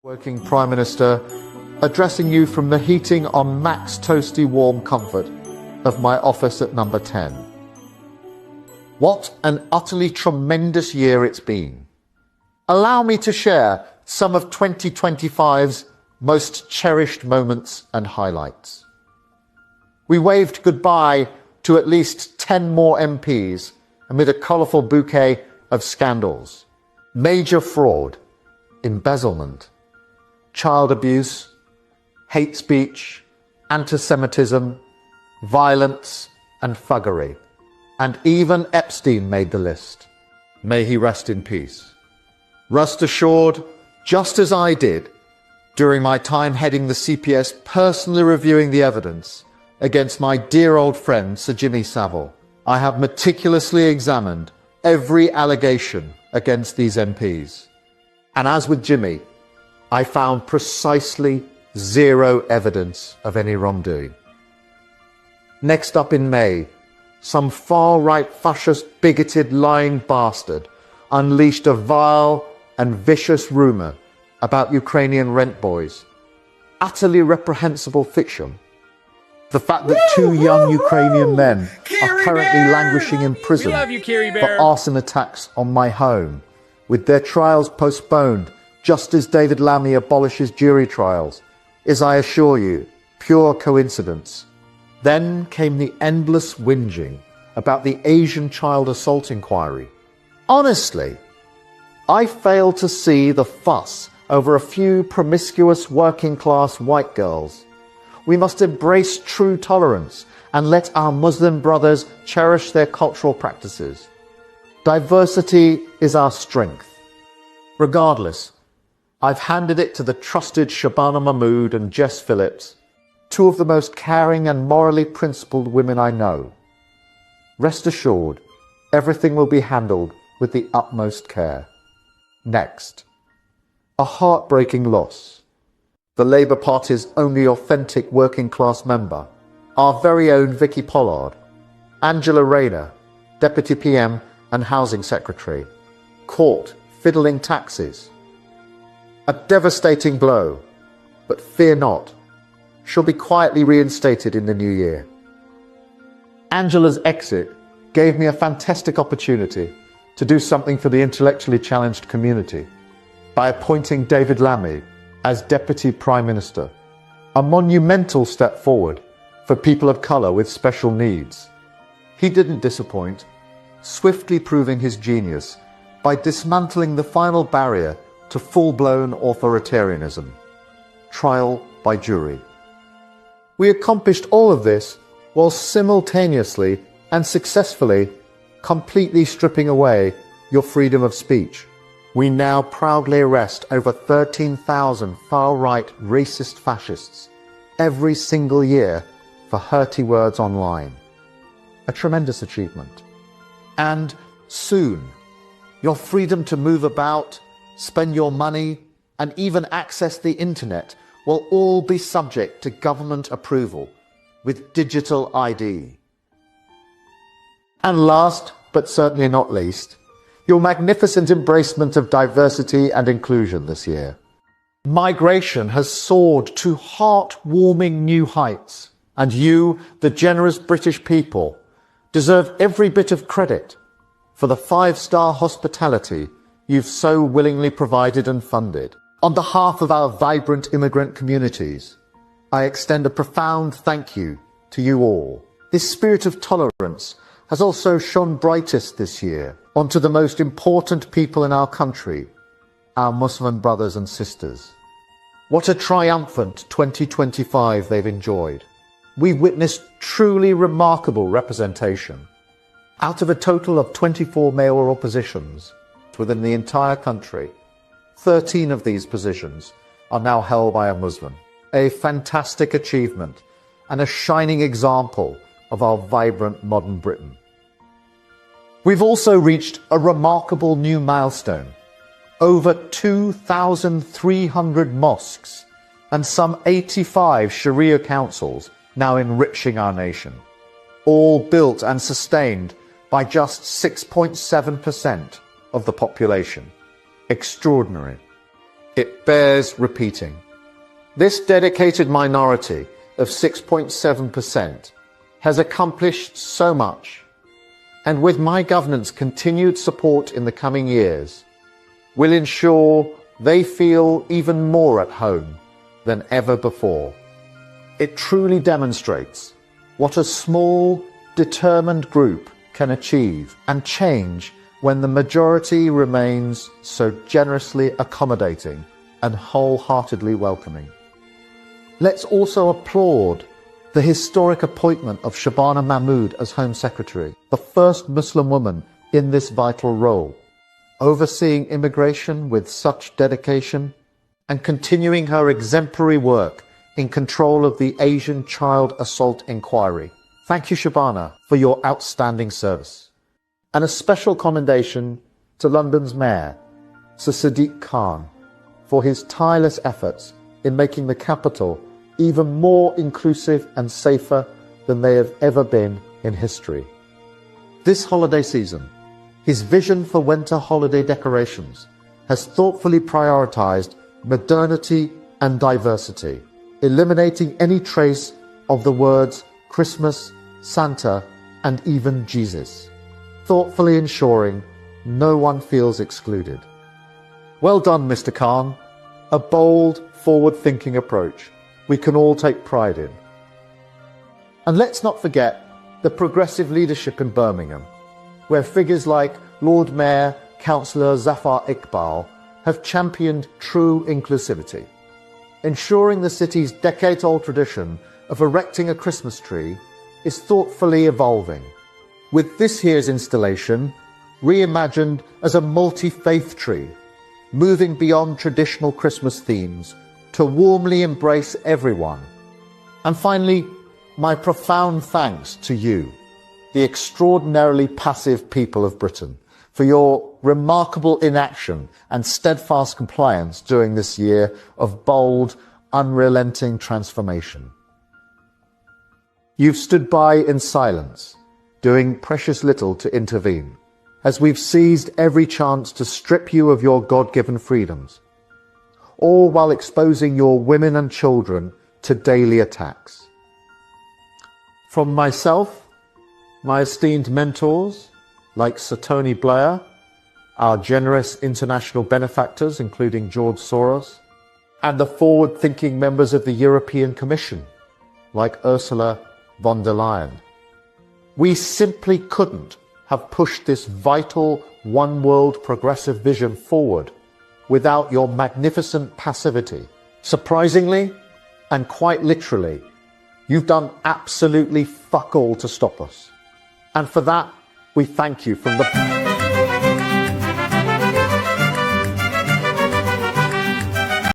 Working Prime Minister, addressing you from the heating on max toasty warm comfort of my office at number 10. What an utterly tremendous year it's been. Allow me to share some of 2025's most cherished moments and highlights. We waved goodbye to at least 10 more MPs amid a colourful bouquet of scandals. Major fraud, embezzlement, child abuse, hate speech, anti-Semitism, violence and thuggery. And even Epstein made the list. May he rest in peace. Rest assured, just as I did during my time heading the CPS, personally reviewing the evidence against my dear old friend Sir Jimmy Savile, I have meticulously examined every allegation against these MPs. And as with Jimmy, I found precisely zero evidence of any wrongdoing. Next up in May, some far-right, fascist, bigoted, lying bastard unleashed a vile and vicious rumour about Ukrainian rent boys. Utterly reprehensible fiction. The fact that two young Ukrainian men are currently languishing in prison for arson attacks on my home, with their trials postponed just as David Lammy abolishes jury trials, is, I assure you, pure coincidence. Then came the endless whinging about the Asian child assault inquiry. Honestly, I fail to see the fuss over a few promiscuous working-class white girls. We must embrace true tolerance and let our Muslim brothers cherish their cultural practices. Diversity is our strength. Regardless, I've handed it to the trusted Shabana Mahmood and Jess Phillips, two of the most caring and morally principled women I know. Rest assured, everything will be handled with the utmost care. Next, a heartbreaking loss. The Labour Party's only authentic working-class member, our very own Vicky Pollard, Angela Rayner, Deputy PM and Housing Secretary, caught fiddling taxes. A devastating blow, but fear not, she'll be quietly reinstated in the new year. Angela's exit gave me a fantastic opportunity to do something for the intellectually challenged community by appointing David Lammy as Deputy Prime Minister, a monumental step forward for people of colour with special needs. He didn't disappoint, swiftly proving his genius by dismantling the final barrier to full-blown authoritarianism, trial by jury. We accomplished all of this while simultaneously and successfully completely stripping away your freedom of speech. We now proudly arrest over 13,000 far-right racist fascists every single year for hurty words online. A tremendous achievement. And soon, your freedom to move about, spend your money, and even access the internet will all be subject to government approval with digital ID. And last, but certainly not least, your magnificent embracement of diversity and inclusion this year. Migration has soared to heart-warming new heights, and you, the generous British people, deserve every bit of credit for the 5-star hospitality you've so willingly provided and funded. On behalf of our vibrant immigrant communities, I extend a profound thank you to you all. This spirit of tolerance has also shone brightest this year onto the most important people in our country, our Muslim brothers and sisters. What a triumphant 2025 they've enjoyed. We've witnessed truly remarkable representation. Out of a total of 24 mayoral positions within the entire country, 13 of these positions are now held by a Muslim. A fantastic achievement and a shining example of our vibrant modern Britain. We've also reached a remarkable new milestone. Over 2,300 mosques and some 85 Sharia councils now enriching our nation, all built and sustained by just 6.7% of the population. Extraordinary. it bears repeating. This dedicated minority of 6.7% has accomplished so much, and with my government's continued support in the coming years, will ensure they feel even more at home than ever before. It truly demonstrates what a small, determined group can achieve and change when the majority remains so generously accommodating and wholeheartedly welcoming. Let's also applaud the historic appointment of Shabana Mahmood as Home Secretary, the first Muslim woman in this vital role, overseeing immigration with such dedication and continuing her exemplary work in control of the Asian child assault inquiry. Thank you, Shabana, for your outstanding service. And a special commendation to London's Mayor, Sir Sadiq Khan, for his tireless efforts in making the capital even more inclusive and safer than they have ever been in history. This holiday season, his vision for winter holiday decorations has thoughtfully prioritized modernity and diversity, eliminating any trace of the words Christmas, Santa, and even Jesus, thoughtfully ensuring no one feels excluded. Well done, Mr. Khan. A bold, forward-thinking approach we can all take pride in. And let's not forget the progressive leadership in Birmingham, where figures like Lord Mayor Councillor Zafar Iqbal have championed true inclusivity, ensuring the city's decade-old tradition of erecting a Christmas tree is thoughtfully evolving, with this year's installation reimagined as a multi-faith tree, moving beyond traditional Christmas themes to warmly embrace everyone. And finally, my profound thanks to you, the extraordinarily passive people of Britain, for your remarkable inaction and steadfast compliance during this year of bold, unrelenting transformation. You've stood by in silence, doing precious little to intervene, as we've seized every chance to strip you of your God-given freedoms, all while exposing your women and children to daily attacks. From myself, my esteemed mentors, like Sir Tony Blair, our generous international benefactors, including George Soros, and the forward-thinking members of the European Commission, like Ursula von der Leyen, we simply couldn't have pushed this vital one-world progressive vision forward without your magnificent passivity. Surprisingly, and quite literally, you've done absolutely fuck all to stop us. And for that, we thank you from the